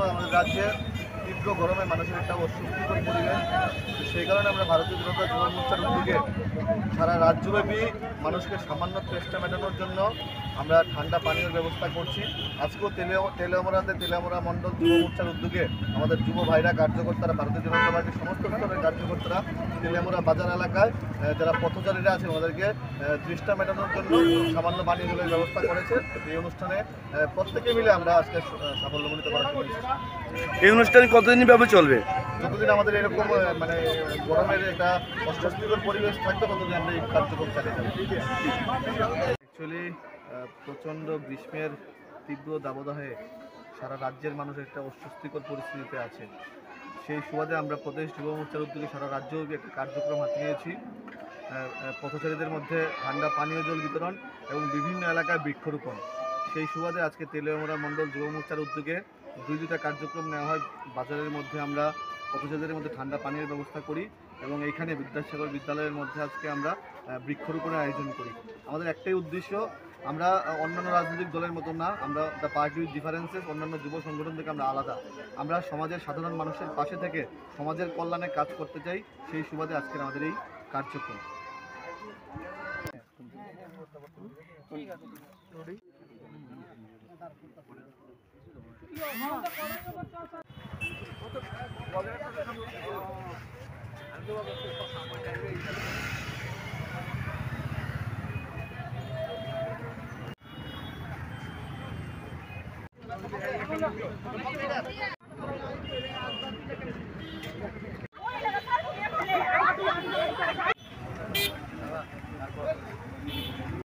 আমাদের রাজ্যে তীব্র গরমে মানুষের একটা অস্বস্তিকর পরিবেশ, সেই কারণে আমরা ভারতীয় জনতা যুব মোর্চার উদ্যোগে সারা রাজ্যব্যাপী মানুষকে সামান্য তেষ্টা মেটানোর জন্য আমরা ঠান্ডা পানীয় ব্যবস্থা করছি। আজকেও তেলিয়ামুড়া মণ্ডল যুব মোর্চার উদ্যোগে আমাদের যুব ভাইরা কার্যকর্তারা, ভারতীয় জনতা পার্টির সমস্ত স্তরের কার্যকর্তারা তেলিয়ামুড়া বাজার এলাকায় যারা পথচারীরা আছে ওদেরকে তৃষ্ণা মেটানোর জন্য সামান্য পানীয় জলের ব্যবস্থা করেছে। এই অনুষ্ঠানে প্রত্যেকে মিলে আমরা আজকে সাফল্যমণ্ডিত করার জন্য। এই অনুষ্ঠান কতদিন ব্যাপী চলবে? যতদিন আমাদের এরকম মানে গরমের একটা অস্বস্তিকর পরিবেশ থাকবে ততদিন আমরা এই কার্যক্রম চালিয়ে যাব। অ্যাকচুয়ালি প্রচণ্ড গ্রীষ্মের তীব্র দাবদাহে সারা রাজ্যের মানুষ একটা অস্বস্তিকর পরিস্থিতিতে আছে। সেই সুবাদে আমরা প্রদেশ যুব মোর্চার উদ্যোগে সারা রাজ্যব্যাপী একটা কার্যক্রম হাতে নিয়েছি। পথচারীদের মধ্যে ঠান্ডা পানীয় জল বিতরণ এবং বিভিন্ন এলাকায় বৃক্ষরোপণ। সেই সুবাদে আজকে তেলিয়ামুড়া মণ্ডল যুব মোর্চার উদ্যোগে দুইটা কার্যক্রম নেওয়া হয়। বাজারের মধ্যে আমরা পথচারীদের মধ্যে ঠান্ডা পানীয়ের ব্যবস্থা করি এবং এইখানে বিদ্যাসাগর বিদ্যালয়ের মধ্যে আজকে আমরা বৃক্ষরোপণের আয়োজন করি। আমাদের একটাই উদ্দেশ্য, আমরা অন্যান্য রাজনৈতিক দলের মতো না, আমরা দ্য পার্টি উইথ ডিফারেন্সেস, অন্যান্য যুব সংগঠন থেকে আমরা আলাদা। আমরা সমাজের সাধারণ মানুষের পাশে থেকে সমাজের কল্যাণে কাজ করতে চাই। সেই সুবাদে আজকের আমাদের এই কার্যক্রম।